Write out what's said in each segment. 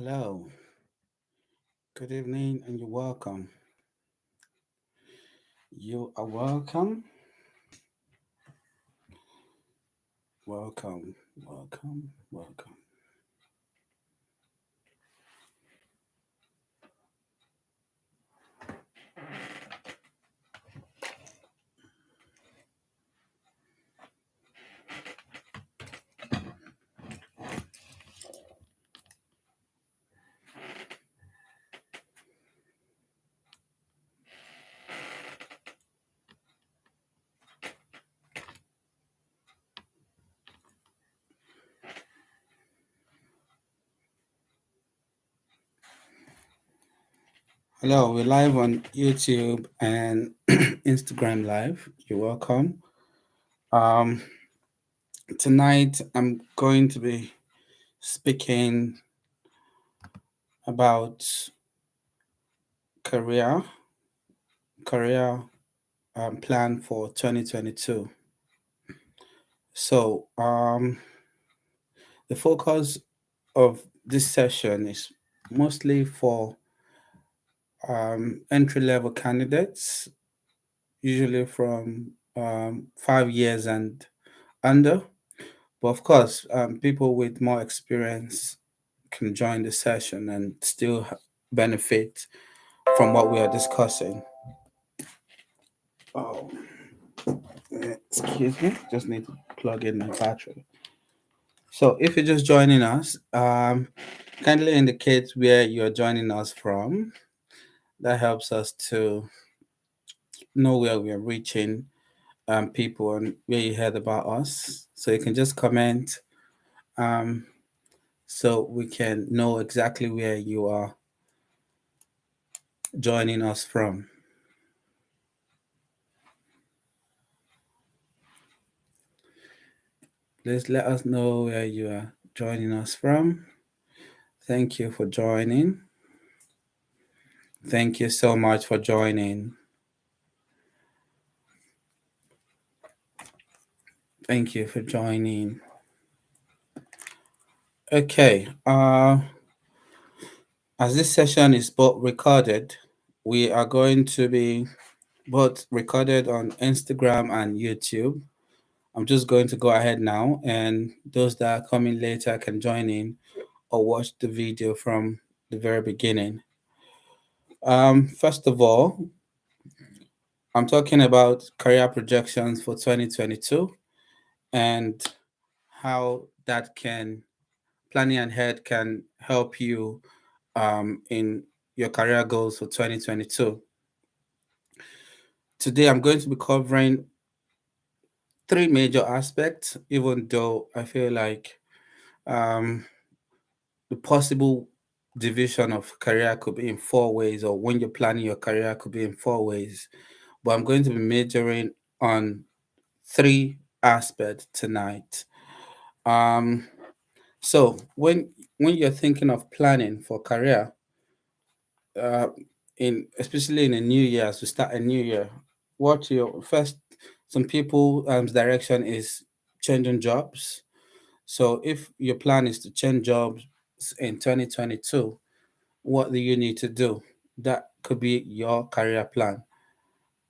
Hello, good evening, and you're welcome. You are welcome, welcome, welcome, welcome. Hello, we're live on YouTube and Instagram Live. You're welcome. Um, Tonight I'm going to be speaking about career, career plan for 2022. So, the focus of this session is mostly for entry level candidates, usually from 5 years and under. But of course, people with more experience can join the session and still benefit from what we are discussing. Oh, excuse me, just need to plug in my battery. So, if you're just joining us, kindly indicate where you're joining us from. That helps us to know where we are reaching people and where you heard about us. So you can just comment um, so we can know exactly where you are joining us from. Please let us know where you are joining us from. Thank you for joining. Thank you so much for joining. Thank you for joining. Okay. As this session is both recorded, we are going to be both recorded on Instagram and YouTube. I'm just going to go ahead now, and those that are coming later can join in or watch the video from the very beginning. First of all, I'm talking about career projections for 2022 and how that can planning ahead can help you in your career goals for 2022. Today, I'm going to be covering three major aspects, even though I feel like um, the possible division of career could be in four ways, or when you're planning your career could be in four ways. But I'm going to be majoring on three aspects tonight. Um, so when you're thinking of planning for career, uh, in especially in a new year, as we start a new year, what your first some people direction is changing jobs. So if your plan is to change jobs in 2022, what do you need to do? That could be your career plan.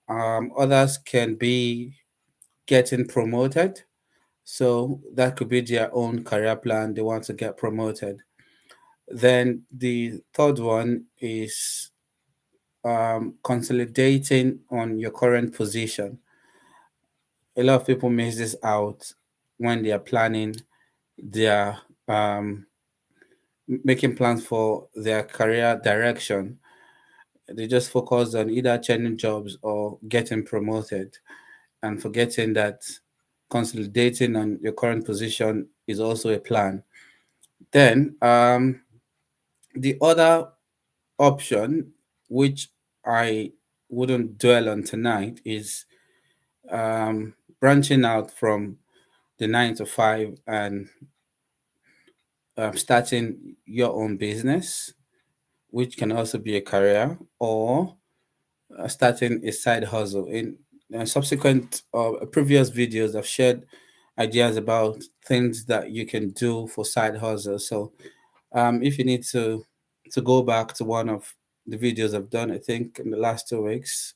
Others can be getting promoted. So that could be their own career plan. They want to get promoted. Then the third one is consolidating on your current position. A lot of people miss this out when they are planning their making plans for their career direction. They just focus on either changing jobs or getting promoted and forgetting that consolidating on your current position is also a plan. Then the other option, which I wouldn't dwell on tonight, is branching out from the 9 to 5 and starting your own business, which can also be a career, or starting a side hustle. In subsequent previous videos, I've shared ideas about things that you can do for side hustle. So If you need to go back to one of the videos I've done, I think in the last 2 weeks,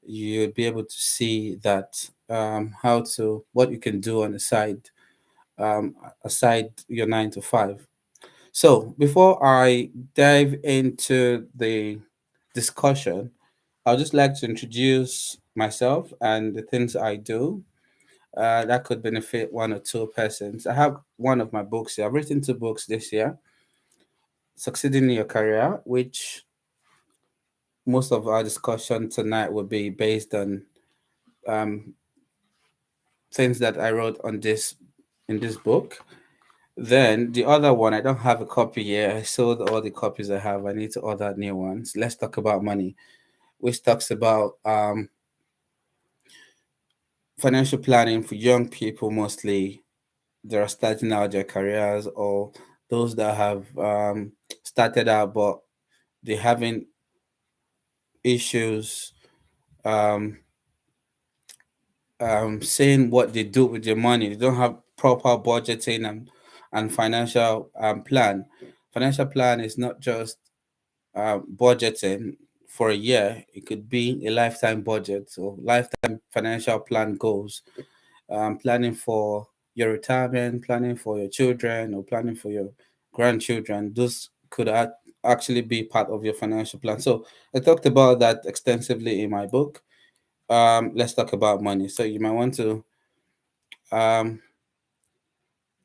you'll be able to see that how to what you can do on the side, um, aside your 9 to 5. So before I dive into the discussion, I'd just like to introduce myself and the things I do that could benefit one or two persons. I have one of my books here. I've written 2 books this year: Succeeding in Your Career, which most of our discussion tonight will be based on um, things that I wrote on this in this book. Then the other one, I don't have a copy yet. I sold all the copies I have. I need to order new ones. Let's talk about money, which talks about financial planning for young people mostly that are starting out their careers, or those that have started out but they having issues um, saying what they do with their money. They don't have proper budgeting and financial plan. Financial plan is not just budgeting for a year. It could be a lifetime budget or lifetime financial plan goals, planning for your retirement, planning for your children, or planning for your grandchildren. Those could actually be part of your financial plan. So I talked about that extensively in my book. Let's talk about money. So you might want to um,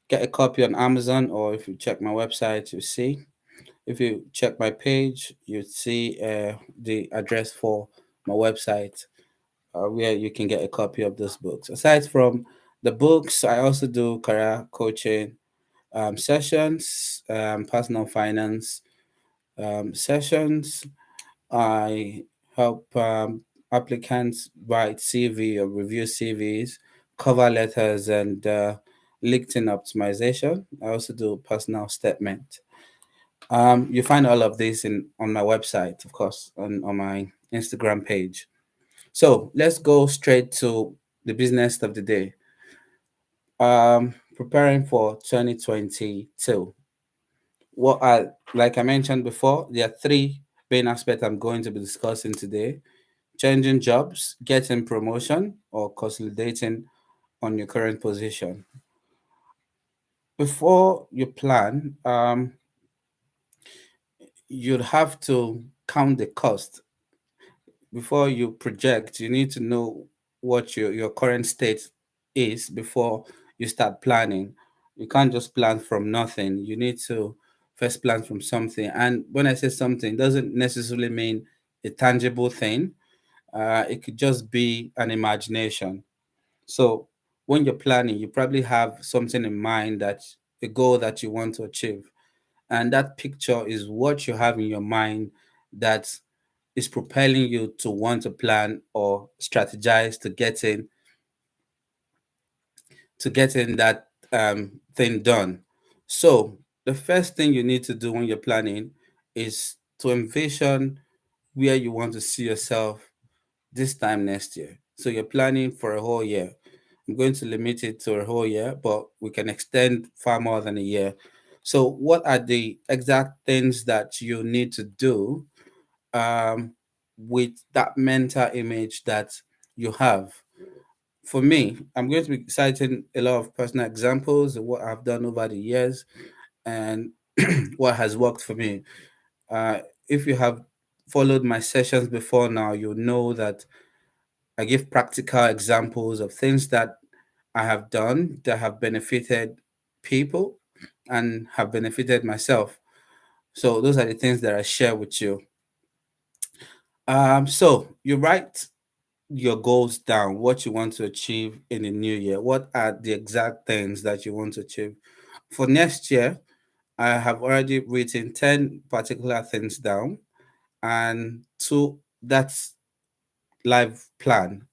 get a copy on Amazon, or if you check my website, you see. If you check my page, you'd see the address for my website where you can get a copy of those books. Aside from the books, I also do career coaching sessions, personal finance sessions. I help applicants write CV or review CVs, cover letters, and LinkedIn optimization. I also do personal statement. You find all of this in on my website, of course, on my Instagram page. So let's go straight to the business of the day. Preparing for 2022. What I Like I mentioned before, there are three main aspects I'm going to be discussing today: changing jobs, getting promotion, or consolidating on your current position. Before you plan, you'd have to count the cost. Before you project, you need to know what your current state is before you start planning. You can't just plan from nothing. You need to first plan from something. And when I say something, it doesn't necessarily mean a tangible thing. It could just be an imagination. So when you're planning, you probably have something in mind, that a goal that you want to achieve. And that picture is what you have in your mind that is propelling you to want to plan or strategize to getting that thing done. So the first thing you need to do when you're planning is to envision where you want to see yourself this time next year. So you're planning for a whole year. I'm going to limit it to a whole year, but we can extend far more than a year. So what are the exact things that you need to do um, with that mental image that you have? For me, I'm going to be citing a lot of personal examples of what I've done over the years and what has worked for me. Uh, if you have followed my sessions before now, you'll know that I give practical examples of things that I have done that have benefited people and have benefited myself. So those are the things that I share with you. So you write your goals down, what you want to achieve in the new year. What are the exact things that you want to achieve? For next year, I have already written 10 particular things down, and two that's live plan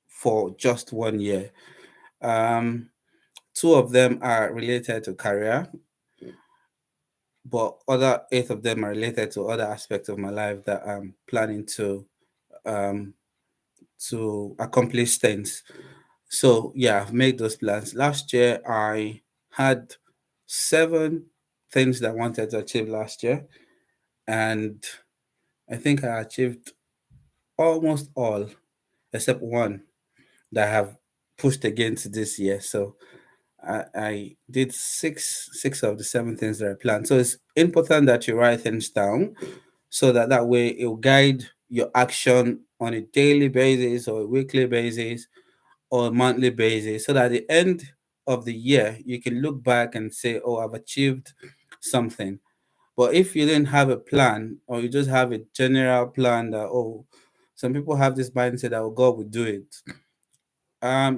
for just 1 year. Um, Two of them are related to career, but other 8 of them are related to other aspects of my life that I'm planning um, to accomplish things. So yeah, I've made those plans. Last year I had 7 things that I wanted to achieve last year, and I think I achieved almost all except one that I have pushed against this year. So I did six of the seven things that I planned. So it's important that you write things down so that that way it will guide your action on a daily basis or a weekly basis or a monthly basis, so that at the end of the year you can look back and say, oh, I've achieved something. But if you didn't have a plan, or you just have a general plan that, oh, some people have this mindset that, oh, God will do it.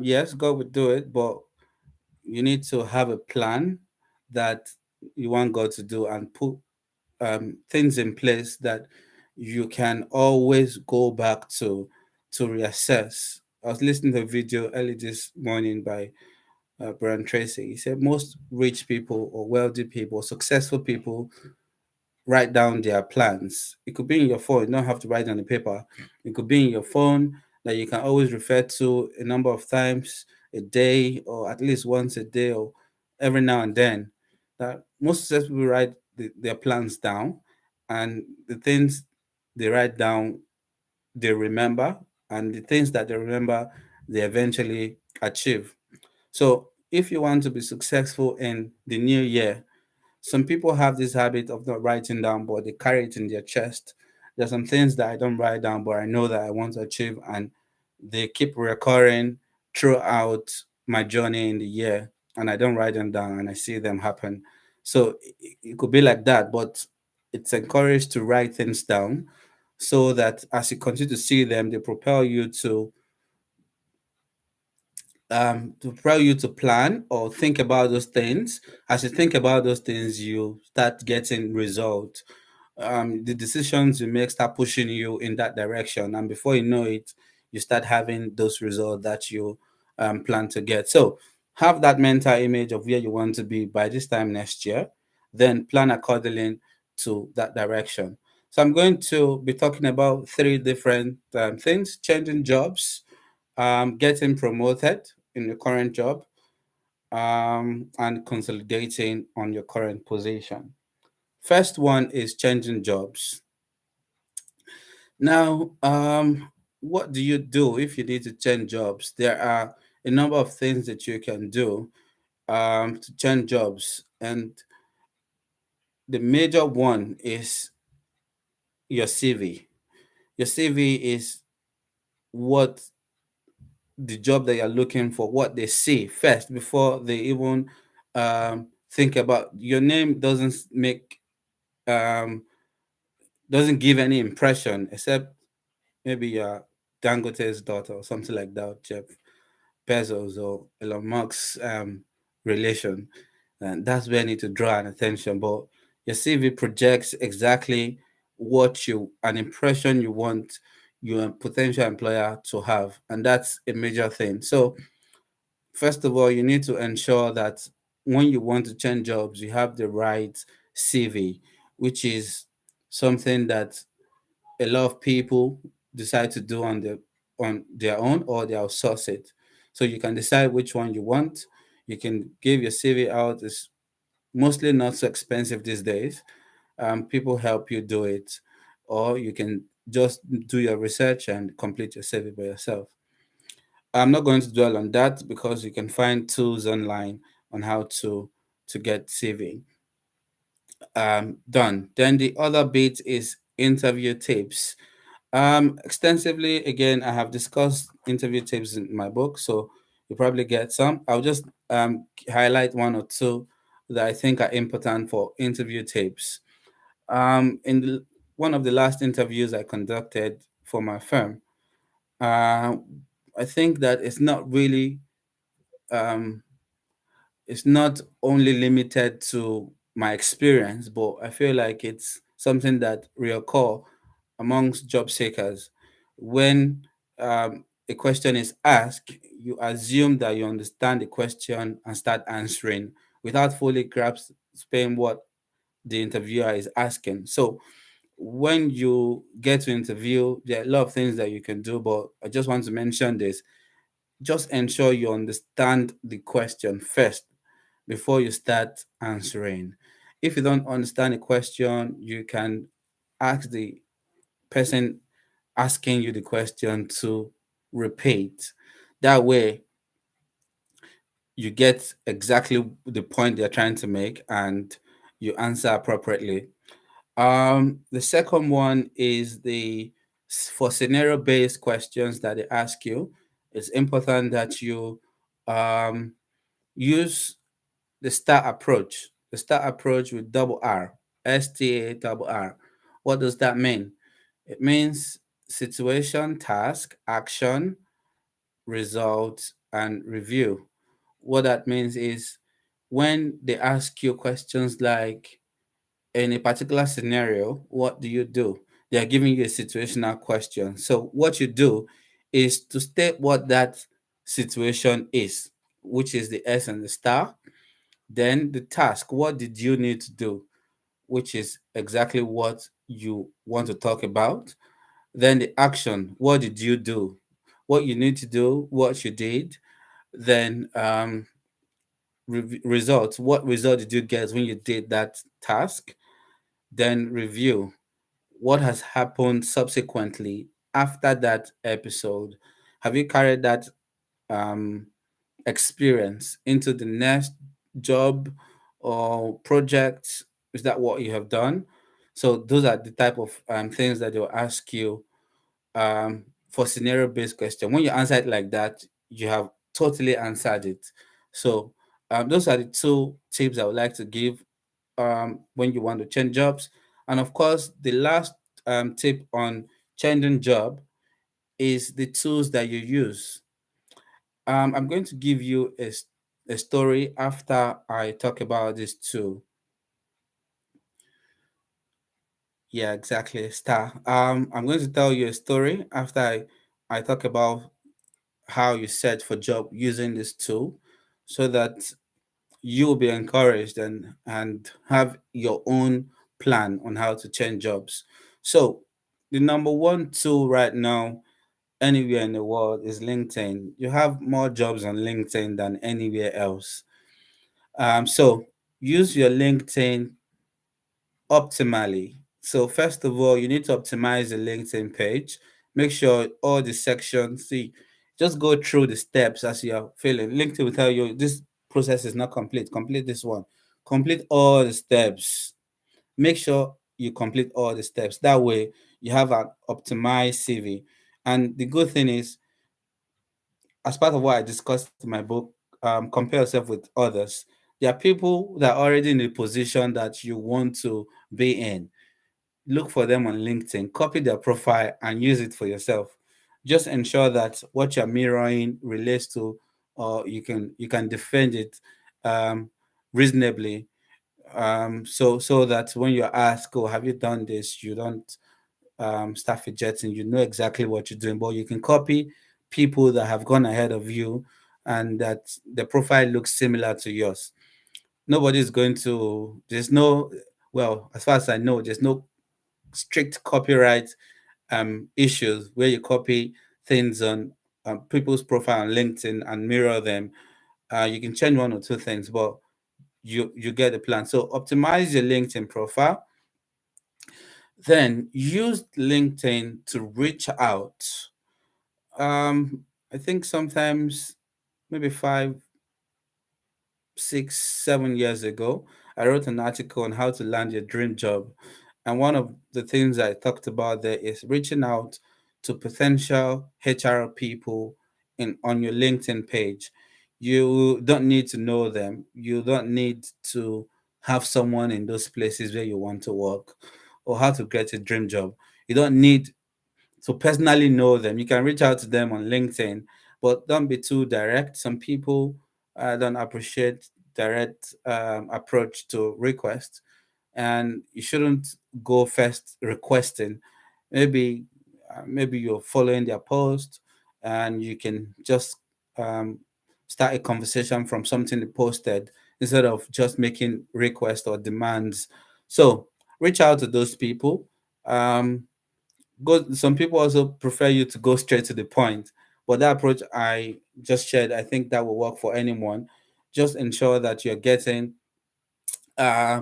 Yes, God will do it, but you need to have a plan that you want God to do, and put things in place that you can always go back to reassess. I was listening to a video early this morning by Brian Tracy. He said most rich people or wealthy people, successful people, write down their plans. It could be in your phone. You don't have to write it on the paper. It could be in your phone that you can always refer to a number of times a day, or at least once a day, or every now and then. That most successful people write their plans down, and the things they write down, they remember, and the things that they remember, they eventually achieve. So if you want to be successful in the new year, some people have this habit of not writing down, but they carry it in their chest. There's some things that I don't write down, but I know that I want to achieve, and they keep recurring throughout my journey in the year, and I don't write them down, and I see them happen. So it could be like that, but it's encouraged to write things down so that as you continue to see them, they propel you to plan or think about those things. As you think about those things, you start getting results. The decisions you make start pushing you in that direction, and before you know it, you start having those results that you plan to get. So have that mental image of where you want to be by this time next year, then plan accordingly to that direction. So I'm going to be talking about three different things: changing jobs, getting promoted in your current job, and consolidating on your current position. First one is changing jobs. Now, what do you do if you need to change jobs? There are a number of things that you can do to change jobs, and the major one is your CV. Your CV is what the job that you're looking for, what they see first before they even think about your name. Um, doesn't give any impression, except maybe you're Dangote's daughter or something like that, Jeff Bezos or Elon Musk's relation, and that's where you need to draw an attention. But your CV projects exactly what you an impression you want your potential employer to have, and that's a major thing. So first of all, you need to ensure that when you want to change jobs, you have the right CV, which is something that a lot of people decide to do on their own, or they outsource it. So you can decide which one you want. You can give your CV out. It's mostly not so expensive these days. People help you do it, or you can just do your research and complete your CV by yourself. I'm not going to dwell on that because you can find tools online on how to get CV done. Then the other bit is interview tips. Extensively, again, I have discussed interview tips in my book, so you probably get some. I'll just highlight one or two that I think are important for interview tips. One of the last interviews I conducted for my firm, uh, I think that um, it's not only limited to my experience, but I feel like it's something that reoccur amongst job seekers. When a question is asked, you assume that you understand the question and start answering without fully grasping what the interviewer is asking. So when you get to interview, there are a lot of things that you can do, but I just want to mention this. Just ensure you understand the question first before you start answering. If you don't understand a question, you can ask the person asking you the question to repeat. That way, you get exactly the point they're trying to make and you answer appropriately. The second one is for scenario based questions that they ask you. It's important that you um, use the STAR approach. The STAR approach with double R, STA double R. What does that mean? It means situation, task, action, result, and review. What that means is when they ask you questions like, in a particular scenario, what do you do? They are giving you a situational question. So, what you do is to state what that situation is, which is the S and the star. Then the task, what did you need to do, which is exactly what you want to talk about. Then the action, what did you do, what you need to do, what you did. Then results, what result did you get when you did that task. Then review, what has happened subsequently after that episode. Have you carried that um, experience into the next job or project? Is that what you have done? So those are the type of things that they'll ask you for scenario based question. When you answer it like that, you have totally answered it. So those are the two tips I would like to give when you want to change jobs. And of course, the last tip on changing job is the tools that you use. I'm going to give you a story after I talk about this too. Yeah, exactly. Star. I'm going to tell you a story after I talk about how you search for job using this tool, so that you will be encouraged and have your own plan on how to change jobs. So the number one tool right now anywhere in the world is LinkedIn. You have more jobs on LinkedIn than anywhere else. So use your LinkedIn optimally. So first of all, you need to optimize the LinkedIn page. Make sure all the sections, see, just go through the steps as you are filling. LinkedIn will tell you this process is not complete. Complete this one. Complete all the steps. Make sure you complete all the steps. That way you have an optimized CV. And the good thing is, as part of what I discussed in my book, compare yourself with others. There are people that are already in a position that you want to be in. Look for them on LinkedIn, copy their profile and use it for yourself. Just ensure that what you're mirroring relates to, or you can defend it um, reasonably. So that when you're asked, "Oh, have you done this?" you don't start fidgeting. You know exactly what you're doing, but you can copy people that have gone ahead of you and that the profile looks similar to yours. Nobody's going to. There's no. Well, as far as I know, there's no strict copyright issues where you copy things on people's profile on LinkedIn and mirror them. You can change one or two things, but you get the plan. So optimize your LinkedIn profile, then use LinkedIn to reach out. I think sometimes maybe 5, 6, 7 years ago, I wrote an article on how to land your dream job. And one of the things I talked about there is reaching out to potential HR people on your LinkedIn page. You don't need to know them. You don't need to have someone in those places where you want to work or how to get a dream job. You don't need to personally know them. You can reach out to them on LinkedIn, but don't be too direct. Some people don't appreciate direct approach to request, and you shouldn't go first requesting. Maybe you're following their post, and you can just um, start a conversation from something they posted instead of just making requests or demands. So reach out to those people. Um, Some people also prefer you to go straight to the point, but that approach I just shared, I think that will work for anyone. Just ensure that you're getting uh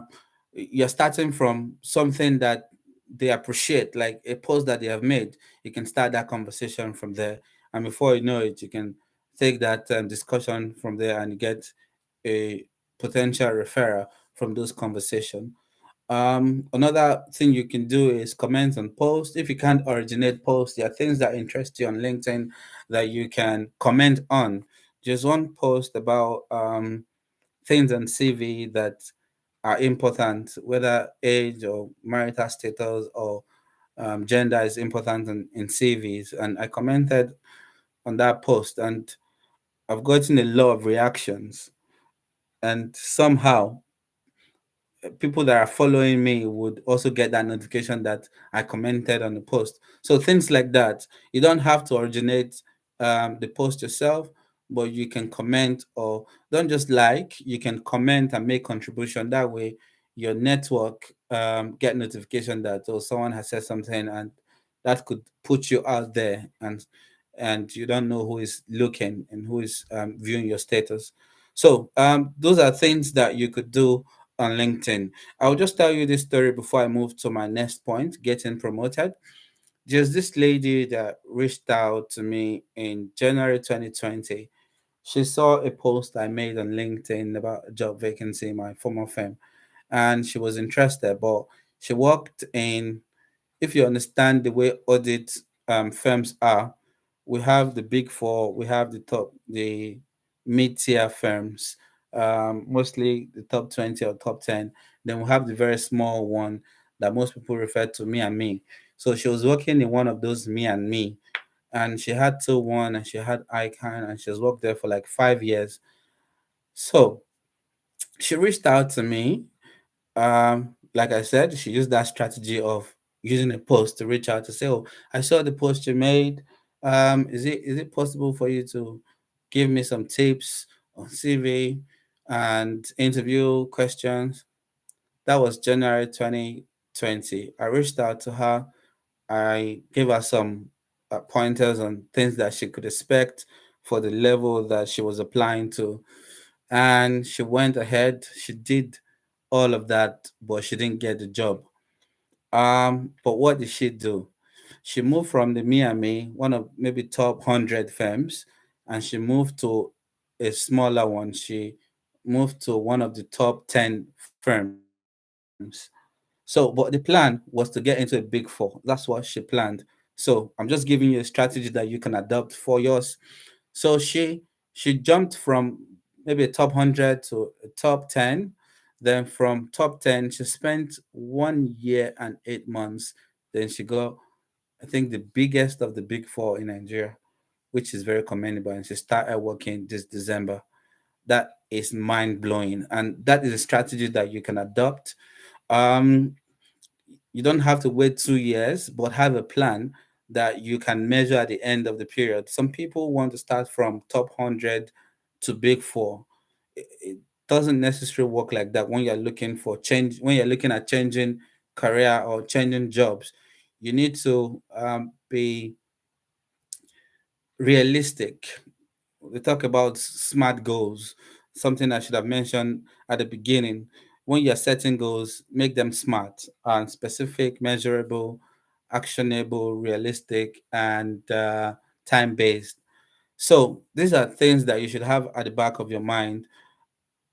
You're starting from something that they appreciate, like a post that they have made. You can start that conversation from there, and before you know it, you can take that discussion from there and get a potential referral from those conversations. Another thing you can do is comment on posts. If you can't originate posts, there are things that interest you on LinkedIn that you can comment on. Just one post about things on CV that are important, whether age or marital status or gender is important in CVs. And I commented on that post, and I've gotten a lot of reactions. And somehow people that are following me would also get that notification that I commented on the post. So things like that. You don't have to originate the post yourself, but you can comment, or don't just like, you can comment and make contribution. That way your network get notification that, oh, someone has said something, and that could put you out there, and you don't know who is looking and who is viewing your status. So those are things that you could do on LinkedIn. I'll just tell you this story before I move to my next point, getting promoted. Just this lady that reached out to me in January 2020. She saw a post I made on LinkedIn about a job vacancy in my former firm, and she was interested. But she worked in, if you understand the way audit firms are, we have the big four, we have the mid-tier firms, mostly the top 20 or top 10. Then we have the very small one that most people refer to, me and me. So she was working in one of those me and me, and she had two one and she had icon, and she has worked there for like 5 years. So she reached out to me. Like I said, she used that strategy of using a post to reach out to say, "Oh, I saw the post you made. Is it possible for you to give me some tips on CV and interview questions?" That was January 2020. I reached out to her. I gave her some pointers on things that she could expect for the level that she was applying to, and she went ahead. She did all of that, but she didn't get the job. But what did she do? She moved from the Miami, one of maybe top 100 firms, and she moved to a smaller one. She moved to one of the top 10 firms. So, but the plan was to get into a big four. That's what she planned. So I'm just giving you a strategy that you can adopt for yours. So she jumped from maybe a top 100 to a top 10. Then from top 10, she spent 1 year and 8 months. Then she got, I think, the biggest of the big four in Nigeria, which is very commendable. And she started working this December. That is mind blowing. And that is a strategy that you can adopt. Um, you don't have to wait 2 years, but have a plan that you can measure at the end of the period. Some people want to start from top 100 to big four. It doesn't necessarily work like that when you're looking for change, when you're looking at changing career or changing jobs. You need to be realistic. We talk about smart goals, something I should have mentioned at the beginning. When you're setting goals, make them smart and specific, measurable, actionable, realistic, and time based. So these are things that you should have at the back of your mind.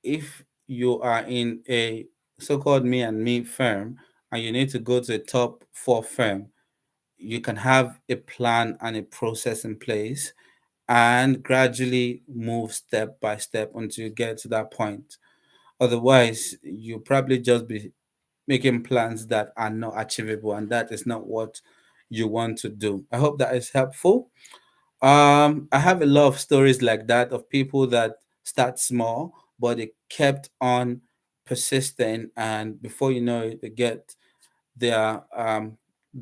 If you are in a so-called me and me firm and you need to go to a top four firm, you can have a plan and a process in place and gradually move step by step until you get to that point. Otherwise, you probably just be making plans that are not achievable, and that is not what you want to do. I hope that is helpful. I have a lot of stories like that of people that start small, but they kept on persisting, and before you know it, they get their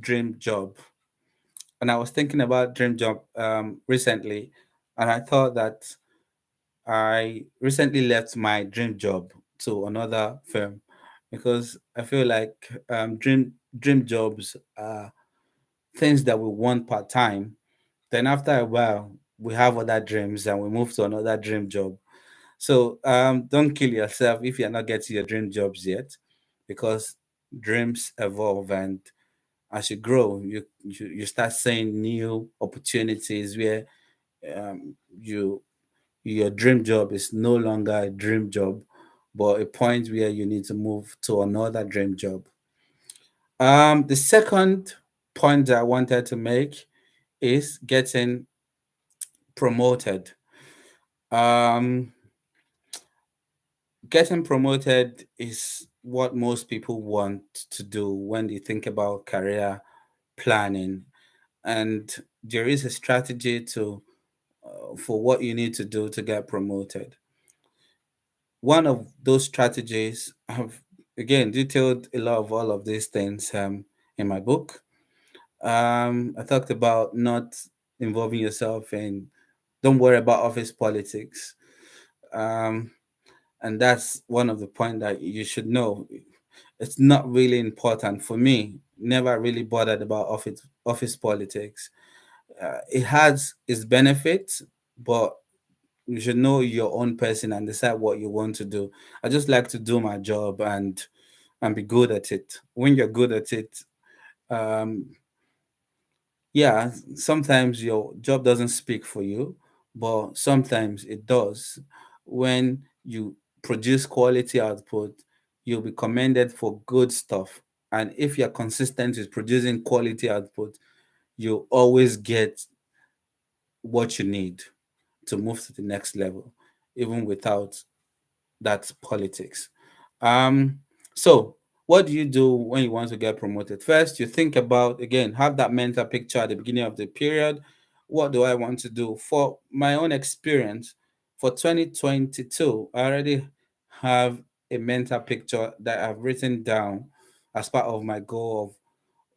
dream job. And I was thinking about dream job recently, and I thought that I recently left my dream job to another firm because I feel like dream jobs are things that we want part time. Then after a while, we have other dreams and we move to another dream job. So don't kill yourself if you're not getting your dream jobs yet. because dreams evolve, and as you grow, you start seeing new opportunities where you your dream job is no longer a dream job, but a point where you need to move to another dream job. The second point that I wanted to make is getting promoted. Um, Getting promoted is what most people want to do when they think about career planning, and there is a strategy to for what you need to do to get promoted. One of those strategies, I've again detailed a lot of all of these things in my book. I talked about not involving yourself in, don't worry about office politics. Um, and that's one of the points that you should know. It's not really important for me. Never really bothered about office politics. It has its benefits, but you should know your own person and decide what you want to do. I just like to do my job and be good at it. When you're good at it, um, yeah, sometimes your job doesn't speak for you, but sometimes it does. When you produce quality output, you'll be commended for good stuff. And if you're consistent with producing quality output, you always get what you need to move to the next level, even without that politics. Um, so what do you do when you want to get promoted? First, you think about, again, have that mental picture at the beginning of the period. What do I want to do? For my own experience, for 2022, I already have a mental picture that I've written down as part of my goal of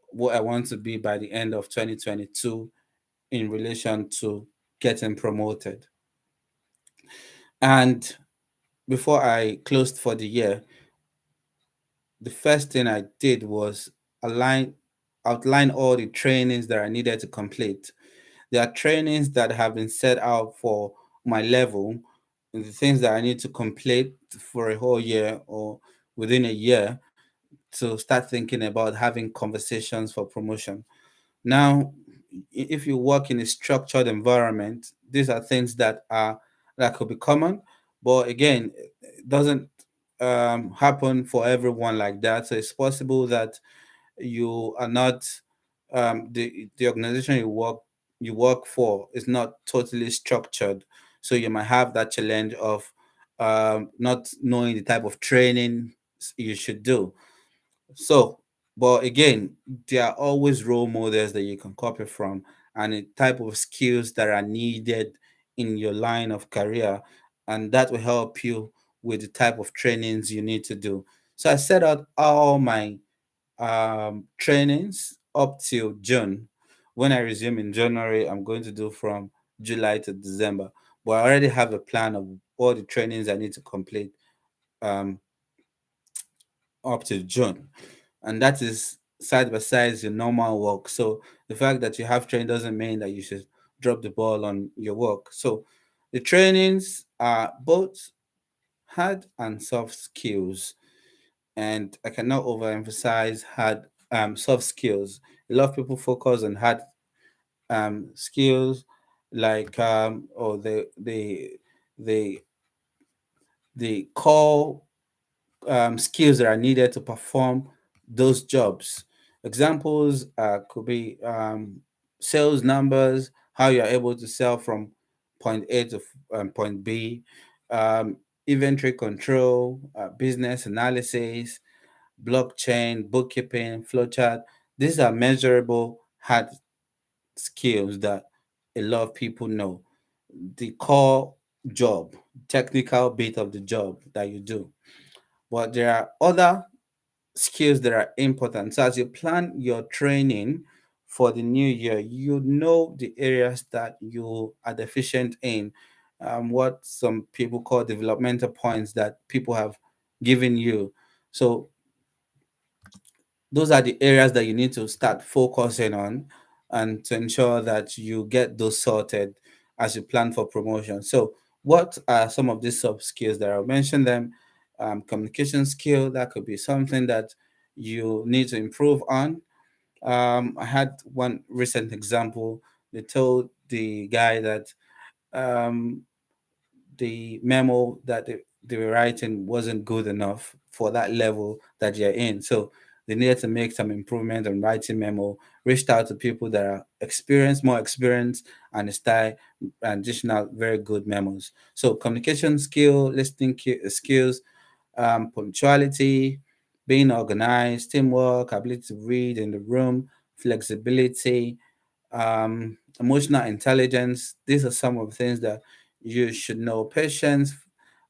what I want to be by the end of 2022 in relation to getting promoted. And before I closed for the year, the first thing I did was align outline all the trainings that I needed to complete. There are trainings that have been set out for my level, and the things that I need to complete for a whole year or within a year to start thinking about having conversations for promotion. Now, if you work in a structured environment, these are things that could be common, but again, it doesn't happen for everyone like that. So it's possible that you are not the organization you work for is not totally structured. So you might have that challenge of not knowing the type of training you should do. So, but again, there are always role models that you can copy from and the type of skills that are needed in your line of career. And that will help you with the type of trainings you need to do. So I set out all my trainings up till June. When I resume in January, I'm going to do from July to December. But I already have a plan of all the trainings I need to complete um, up to June, and that is side by side your normal work. So the fact that you have training doesn't mean that you should drop the ball on your work. So the trainings are both hard and soft skills, and I cannot overemphasize hard soft skills. A lot of people focus on hard skills like or the the core skills that are needed to perform those jobs. Examples could be sales numbers, how you're able to sell from point A to point B, um, inventory control, business analysis, blockchain, bookkeeping, flowchart. These are measurable hard skills that a lot of people know. The core job, technical bit of the job that you do. But there are other skills that are important. So as you plan your training for the new year, you know the areas that you are deficient in, what some people call developmental points that people have given you. So those are the areas that you need to start focusing on and to ensure that you get those sorted as you plan for promotion. So what are some of these soft skills that I'll mention them? Communication skill, that could be something that you need to improve on. I had one recent example. They told the guy that um, the memo that they were writing wasn't good enough for that level that you're in. So they needed to make some improvement on writing memo, reached out to people that are experienced, more experienced, and style additional very good memos. So communication skill, skills, punctuality, being organized, teamwork, ability to read in the room, flexibility, emotional intelligence. These are some of the things that you should know. Patience,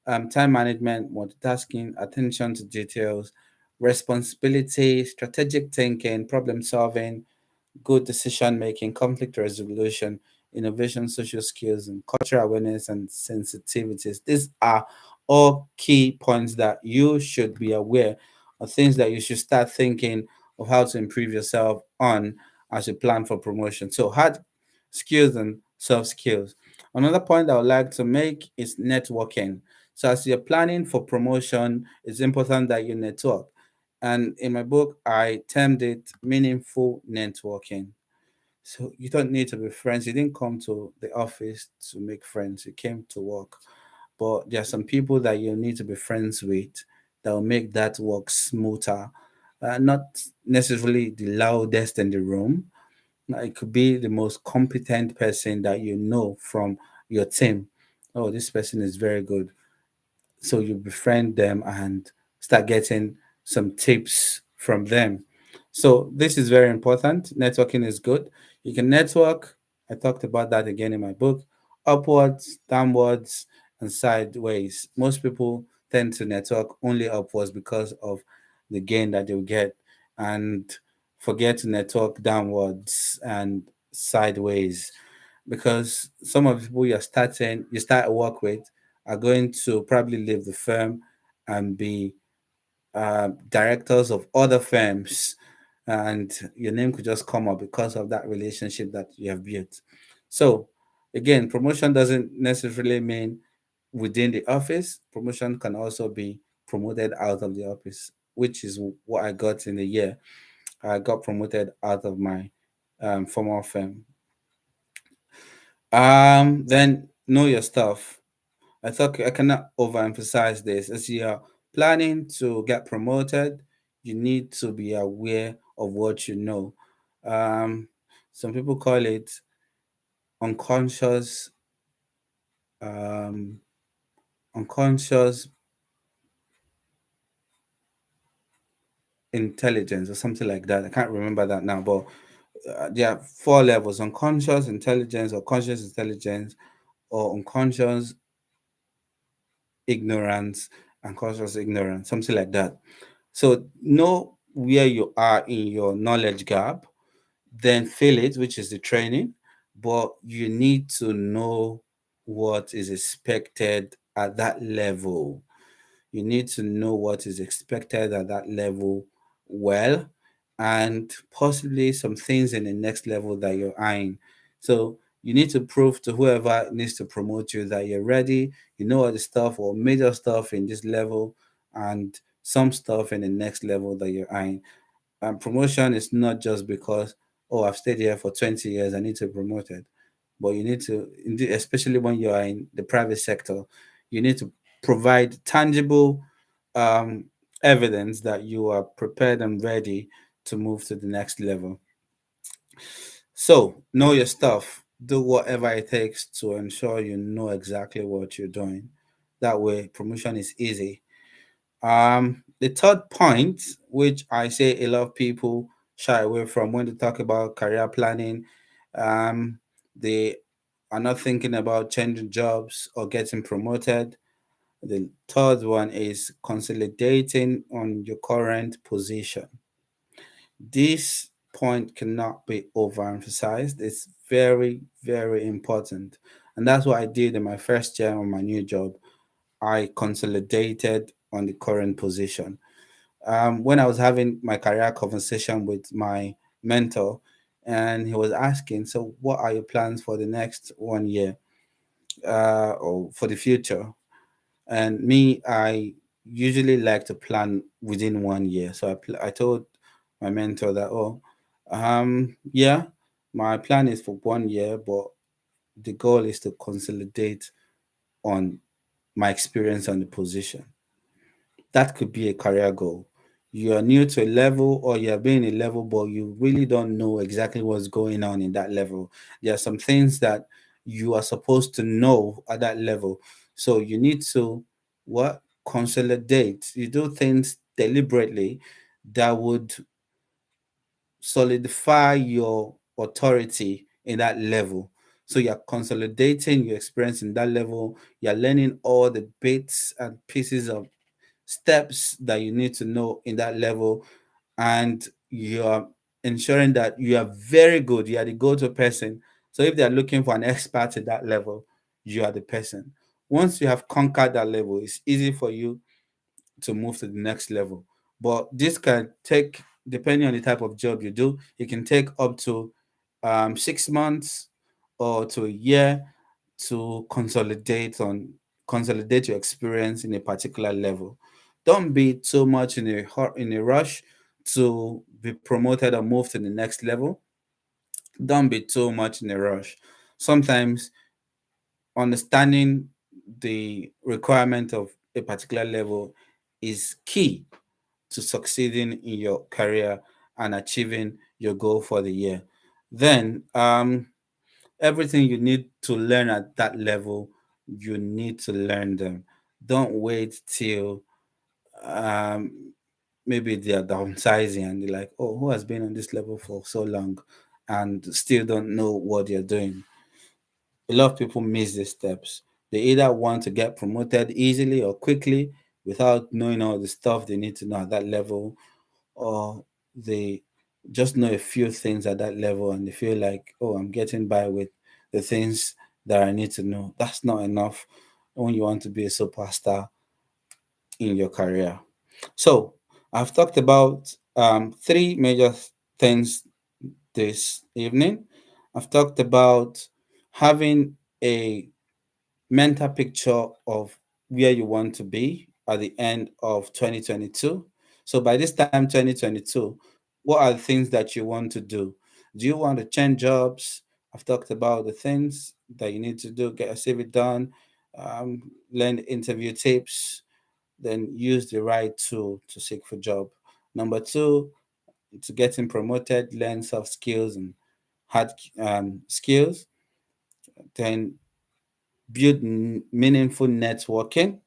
time management, multitasking, attention to details, responsibility, strategic thinking, problem solving, good decision making, conflict resolution, innovation, social skills, and cultural awareness and sensitivities. These are all key points that you should be aware of, things that you should start thinking of how to improve yourself on as you plan for promotion. So, hard skills and soft skills. Another point I would like to make is networking. So, as you're planning for promotion, it's important that you network. And in my book, I termed it meaningful networking. So you don't need to be friends. You didn't come to the office to make friends. You came to work. But there are some people that you need to be friends with that will make that work smoother. Not necessarily the loudest in the room. It could be the most competent person that you know from your team. Oh, this person is very good, so you befriend them and start getting some tips from them. So this is very important. Networking is good. You can network. I talked about that again in my book. Upwards, downwards, and sideways. Most people tend to network only upwards because of the gain that they'll get, and forget to network downwards and sideways, because some of the people you start work with are going to probably leave the firm and be directors of other firms, and your name could just come up because of that relationship that you have built. So, again, promotion doesn't necessarily mean within the office. Promotion can also be promoted out of the office, which is what I got in a year. I got promoted out of my former firm. Then know your stuff. I thought I cannot overemphasize this. As you are planning to get promoted, you need to be aware of what you know. Um, some people call it unconscious, um, unconscious intelligence or something like that. I can't remember that now, but there are four levels: unconscious intelligence, or conscious intelligence, or unconscious ignorance, and conscious ignorance, something like that. So know where you are in your knowledge gap, then fill it, which is the training. But you need to know what is expected at that level. You need to know what is expected at that level well, and possibly some things in the next level that you're eyeing. So you need to prove to whoever needs to promote you that you're ready, you know all the stuff or major stuff in this level, and some stuff in the next level that you're eyeing. And promotion is not just because, oh, I've stayed here for 20 years, I need to be promoted. But you need to, especially when you are in the private sector, you need to provide tangible um, evidence that you are prepared and ready to move to the next level. So, know your stuff. Do whatever it takes to ensure you know exactly what you're doing. That way, promotion is easy. The third point, which I say a lot of people shy away from when they talk about career planning, um, they are not thinking about changing jobs or getting promoted. The third one is consolidating on your current position. This point cannot be overemphasized. It's very, very important. And that's what I did in my first year on my new job. I consolidated on the current position. When I was having my career conversation with my mentor, and he was asking, "So, what are your plans for the next 1 year or for the future?" And me, I usually like to plan within 1 year. So I told my mentor that, oh, yeah, my plan is for 1 year, but the goal is to consolidate on my experience on the position. That could be a career goal. You are new to a level, or you have been in a level, but you really don't know exactly what's going on in that level. There are some things that you are supposed to know at that level. So you need to what? Consolidate. You do things deliberately that would solidify your authority in that level. So you're consolidating your experience in that level. You're learning all the bits and pieces of steps that you need to know in that level, and you're ensuring that you are very good. You are the go-to person. So if they're looking for an expert at that level, you are the person. Once you have conquered that level, it's easy for you to move to the next level. But this can take, depending on the type of job you do, it can take up to 6 months or to a year to consolidate your experience in a particular level. Don't be too much in a rush to be promoted or move to the next level. Don't be too much in a rush. Sometimes understanding the requirement of a particular level is key to succeeding in your career and achieving your goal for the year. Then, everything you need to learn at that level, you need to learn them. Don't wait till um, maybe they are downsizing and they're like, oh, who has been on this level for so long and still don't know what they're doing? A lot of people miss these steps. They either want to get promoted easily or quickly without knowing all the stuff they need to know at that level, or they just know a few things at that level and they feel like, oh, I'm getting by with the things that I need to know. That's not enough when you want to be a superstar in your career. So, I've talked about three major things this evening. I've talked about having a mental picture of where you want to be at the end of 2022. So by this time, 2022, what are the things that you want to do? Do you want to change jobs? I've talked about the things that you need to do, get a CV done, um, learn interview tips, then use the right tool to seek for job. Number two, to getting promoted, learn soft skills and hard skills. Then build meaningful networking,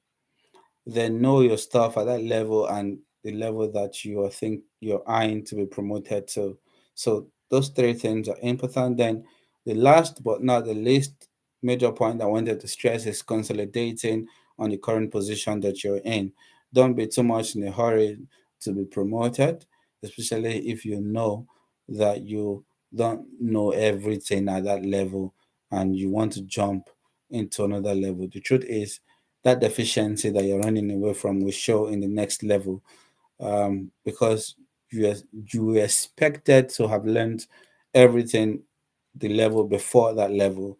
then know your stuff at that level and the level that you are think you're eyeing to be promoted to. So those three things are important. Then the last but not the least major point I wanted to stress is consolidating on the current position that you're in. Don't be too much in a hurry to be promoted, especially if you know that you don't know everything at that level and you want to jump into another level. The truth is that deficiency that you're running away from will show in the next level, because you were expected to have learned everything the level before that level,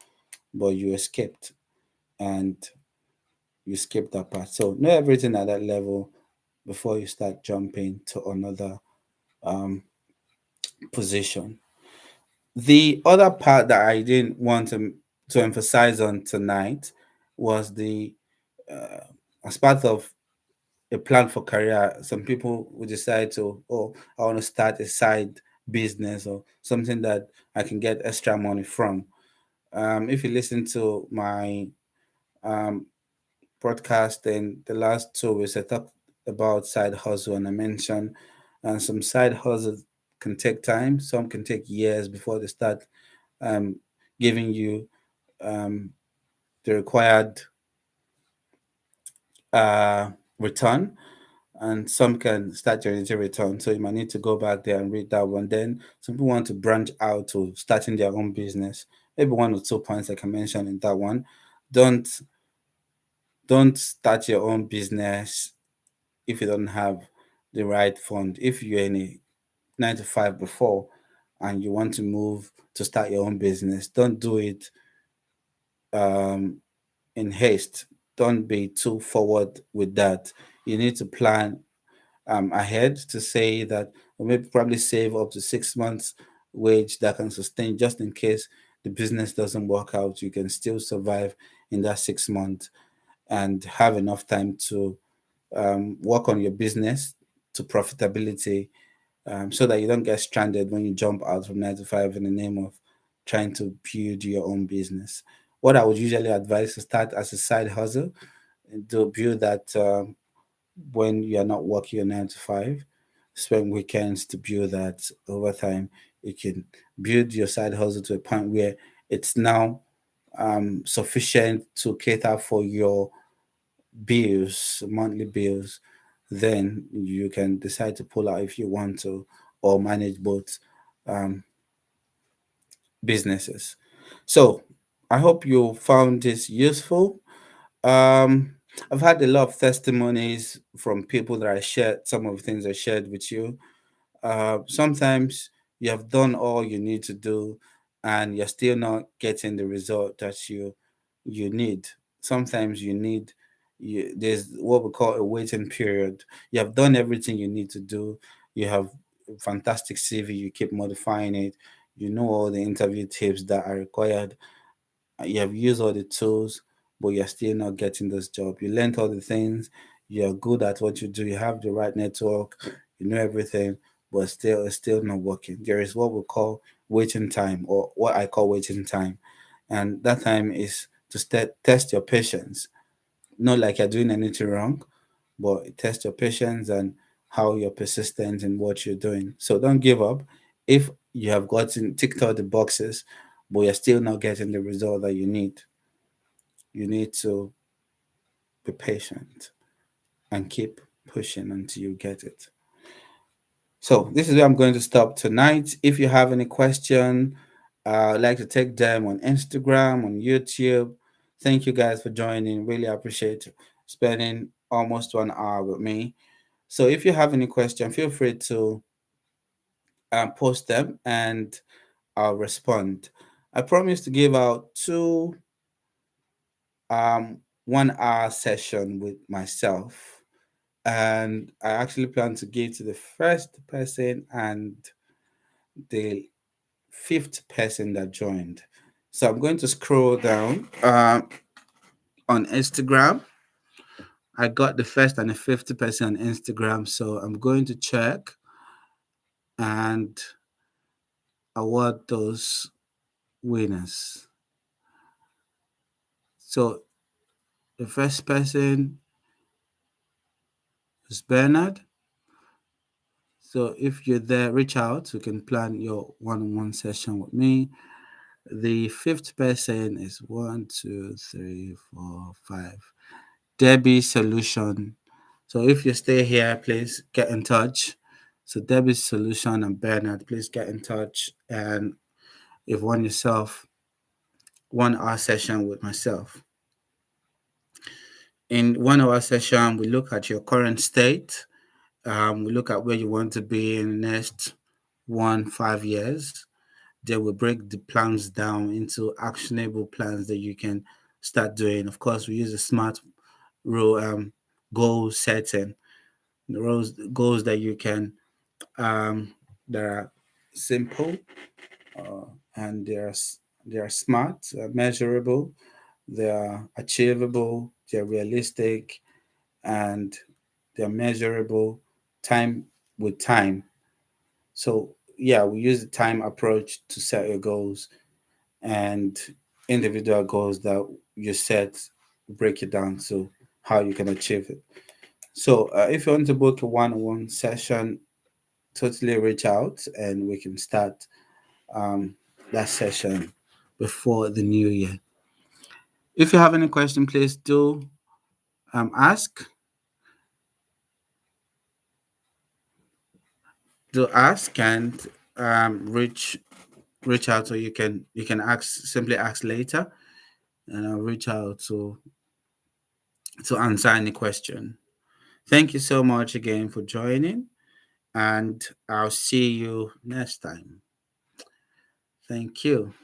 but you escaped and you skipped that part. So know everything at that level before you start jumping to another um, position. The other part that I didn't want to emphasize on tonight was the as part of a plan for career, some people will decide to, oh, I want to start a side business or something that I can get extra money from. If you listen to my um, broadcast in the last 2 weeks, I talked about side hustle and I mentioned some side hustles can take time. Some can take years before they start um, giving you um, the required uh, return, and some can start generating return. So you might need to go back there and read that one. Then some people want to branch out to starting their own business. Maybe 1 or 2 points I can mention in that one. Don't don't start your own business if you don't have the right fund. If you're in a 9 to 5 before and you want to move to start your own business, don't do it um, in haste. Don't be too forward with that. You need to plan ahead to say that, or maybe probably save up to 6 months wage that can sustain, just in case the business doesn't work out. You can still survive in that 6 months and have enough time to work on your business to profitability, so that you don't get stranded when you jump out from 9 to 5 in the name of trying to build your own business. What I would usually advise to start as a side hustle, and to build that when you're not working your 9 to 5, spend weekends to build that over time. You can build your side hustle to a point where it's now sufficient to cater for your bills, monthly bills. Then you can decide to pull out if you want to, or manage both um, businesses. So I hope you found this useful. Um, I've had a lot of testimonies from people that I shared some of the things I shared with you. Sometimes you have done all you need to do, and you're still not getting the result that you need. Sometimes there's what we call a waiting period. You have done everything you need to do. You have a fantastic CV. You keep modifying it. You know all the interview tips that are required. You have used all the tools, but you're still not getting this job. You learned all the things. You're good at what you do. You have the right network. You know everything, but still, it's still not working. There is what we call waiting time, or what I call waiting time, and that time is to test your patience. Not like you're doing anything wrong, but test your patience and how you're persistent in what you're doing. So don't give up. If you have gotten ticked all the boxes, but you're still not getting the result that you need to be patient and keep pushing until you get it. So this is where I'm going to stop tonight. If you have any question, I'd like to take them on Instagram, on YouTube. Thank you guys for joining. Really appreciate spending almost 1 hour with me. So if you have any question, feel free to post them and I'll respond. I promise to give out two 1 hour session with myself, and I actually plan to give to the first person and the fifth person that joined. So I'm going to scroll down on Instagram. I got the first and the fifth person on Instagram, so I'm going to check and award those winners. So the first person is Bernard. So if you're there, reach out. You can plan your one-on-one session with me. The fifth person is 1, 2, 3, 4, 5. Debbie Solution. So if you stay here, please get in touch. So Debbie Solution and Bernard, please get in touch. And if one yourself, 1 hour session with myself. In 1 hour session, we look at your current state. We look at where you want to be in the next 5 years. Then we break the plans down into actionable plans that you can start doing. Of course, we use a smart rule goal setting. The goals that you can that are simple, uh, and they are smart, measurable, they are achievable, they're realistic, and they're measurable time with time. So yeah, we use the time approach to set your goals, and individual goals that you set, break it down to how you can achieve it. So if you want to book a one-on-one session, totally reach out and we can start um, that session before the new year. If you have any question, please do ask. Do ask and reach out, or you can ask, simply ask later, and I'll reach out to answer any question. Thank you so much again for joining, and I'll see you next time. Thank you.